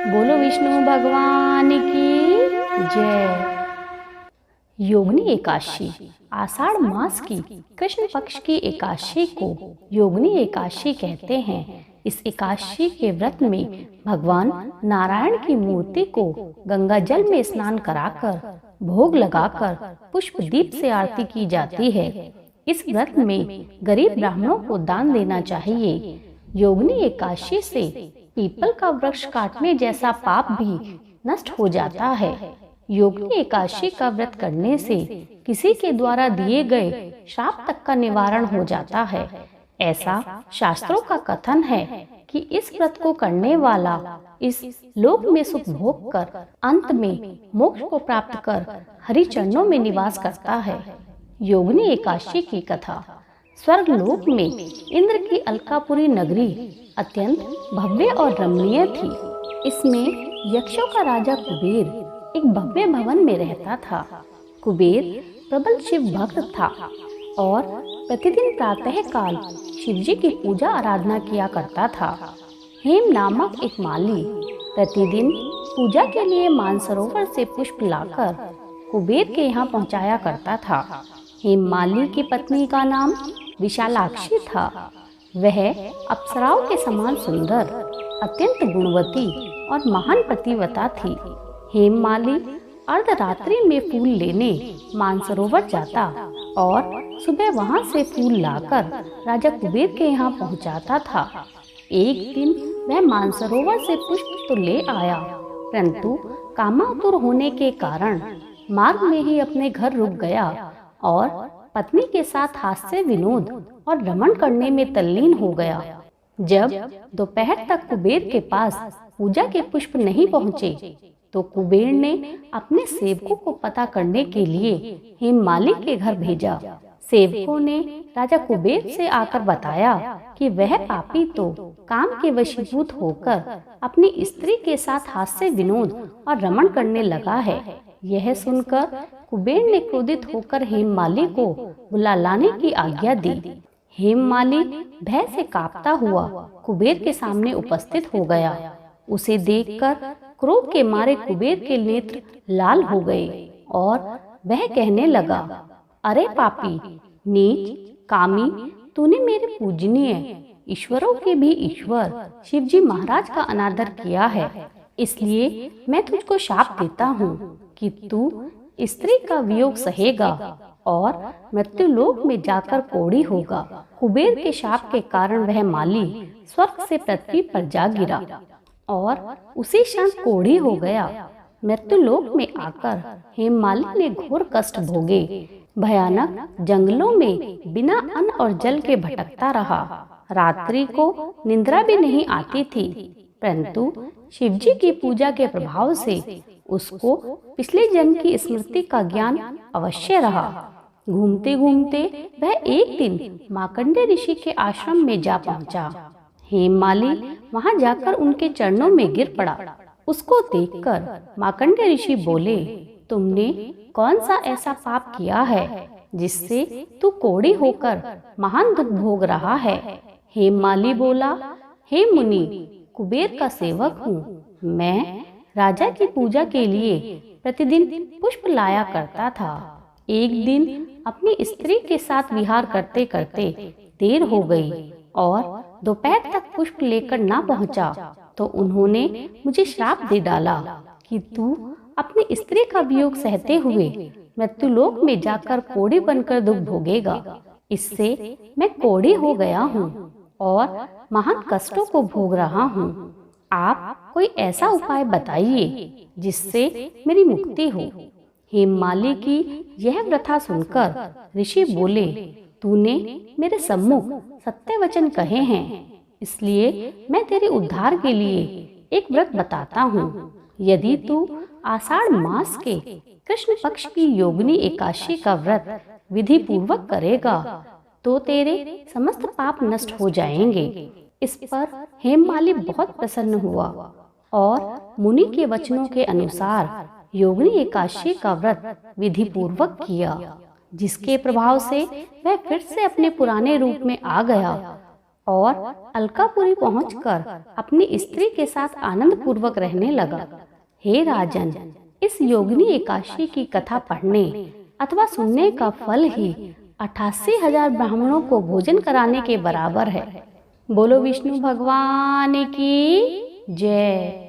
बोलो विष्णु भगवान की जय। योगिनी एकादशी आषाढ़ मास की कृष्ण पक्ष की एकादशी को योगिनी एकादशी कहते हैं। इस एकादशी के व्रत में भगवान नारायण की मूर्ति को गंगा जल में स्नान कराकर भोग लगाकर पुष्प दीप से आरती की जाती है। इस व्रत में गरीब ब्राह्मणों को दान देना चाहिए। योगिनी एकादशी से पीपल का वृक्ष काटने जैसा पाप भी नष्ट हो जाता है। योगिनी एकादशी का व्रत करने से किसी के द्वारा दिए गए श्राप तक का निवारण हो जाता है। ऐसा शास्त्रों का कथन है कि इस व्रत को करने वाला इस लोक में सुख भोग कर अंत में मोक्ष को प्राप्त कर हरि चरणों में निवास करता है। योगिनी एकादशी की कथा। स्वर्ग लोक में इंद्र की अलकापुरी नगरी अत्यंत भव्य और रमणीय थी। इसमें यक्षों का राजा कुबेर एक भव्य भवन में रहता था। कुबेर प्रबल शिव भक्त था और प्रतिदिन प्रातः काल शिव जी की पूजा आराधना किया करता था। हेम नामक एक माली प्रतिदिन पूजा के लिए मानसरोवर से पुष्प लाकर कुबेर के यहाँ पहुँचाया करता था। हेम माली की पत्नी का नाम विशालाक्षी था। वह अप्सराओं के समान सुंदर, अत्यंत गुणवती और महान पतिव्रता थी। हेममाली अर्धरात्रि में फूल लेने मानसरोवर जाता और सुबह वहां से फूल लाकर राजा कुबेर के यहाँ पहुंचाता था। एक दिन वह मानसरोवर से पुष्प तो ले आया, परंतु कामातुर होने के कारण मार्ग में ही अपने घर रुक गया और पत्नी के साथ हास्य विनोद और रमण करने में तल्लीन हो गया। जब दोपहर तक कुबेर के पास पूजा के पुष्प नहीं पहुँचे तो कुबेर ने अपने सेवकों को पता करने के लिए हेममाली के घर भेजा। सेवकों ने राजा कुबेर से आकर बताया कि वह पापी तो काम के वशीभूत होकर अपनी स्त्री के साथ हास्य विनोद और रमण करने लगा है। यह सुनकर कुबेर ने क्रोधित होकर हेममाली को बुला लाने की आज्ञा दी। हेममाली भय से कांपता हुआ कुबेर के सामने उपस्थित हो गया। उसे देखकर क्रोध के मारे कुबेर के नेत्र लाल हो गए और वह कहने लगा, अरे पापी, नीच, कामी, तूने मेरे पूजनीय ईश्वरों के भी ईश्वर शिवजी महाराज का अनादर किया है। इसलिए मैं तुझको शाप देता हूँ कि तू स्त्री का वियोग सहेगा और मृत्युलोक में जाकर कोढ़ी होगा। कुबेर के शाप के कारण वह माली स्वर्ग से पृथ्वी पर जा गिरा और उसी क्षण कोढ़ी हो गया। मृत्युलोक में आकर हेममाली ने घोर कष्ट भोगे। भयानक जंगलों में बिना अन्न और जल के भटकता रहा। रात्रि को निद्रा भी नहीं आती थी, परंतु शिवजी की पूजा के प्रभाव से उसको पिछले जन्म की स्मृति का ज्ञान अवश्य रहा। घूमते घूमते वह एक दिन मार्कंडेय ऋषि के आश्रम में जा पहुंचा। हेममाली वहां जाकर उनके चरणों में गिर पड़ा। उसको देखकर मार्कंडेय ऋषि बोले, तुमने कौन सा ऐसा पाप किया है जिससे तू कोढ़ी होकर महान दुख भोग रहा है? हेममाली बोला, हे मुनि, कुबेर का सेवक हूँ। मैं राजा की पूजा के लिए प्रतिदिन पुष्प लाया करता था। एक दिन अपनी स्त्री के साथ विहार करते करते देर हो गई और दोपहर तक पुष्प लेकर ना पहुंचा तो उन्होंने मुझे श्राप दे डाला कि तू अपनी स्त्री का वियोग सहते हुए मृत्युलोक में जाकर कोढ़ी बनकर दुख भोगेगा। इससे मैं कोढ़ी हो गया हूँ और महान कष्टों को भोग रहा हूँ। आप कोई ऐसा उपाय बताइए जिससे मेरी मुक्ति हो। हेममाली की यह व्यथा सुनकर ऋषि बोले, तूने मेरे सम्मुख सत्य वचन कहे हैं, इसलिए मैं तेरे उद्धार के लिए एक व्रत बताता हूँ। यदि तू आषाढ़ मास के कृष्ण पक्ष की योगिनी एकादशी का व्रत विधि पूर्वक करेगा तो तेरे समस्त पाप नष्ट हो जाएंगे। इस पर हेममाली बहुत प्रसन्न हुआ और मुनि के वचनों के अनुसार योगिनी एकादशी का व्रत विधि पूर्वक किया, जिसके प्रभाव से वह फिर से अपने पुराने रूप में आ गया और अलकापुरी पहुंचकर अपनी स्त्री के साथ आनंद पूर्वक रहने लगा। हे राजन, इस योगिनी एकादशी की कथा पढ़ने अथवा सुनने का फल ही 88,000 ब्राह्मणों को भोजन कराने के बराबर है। बोलो विष्णु भगवान की जय।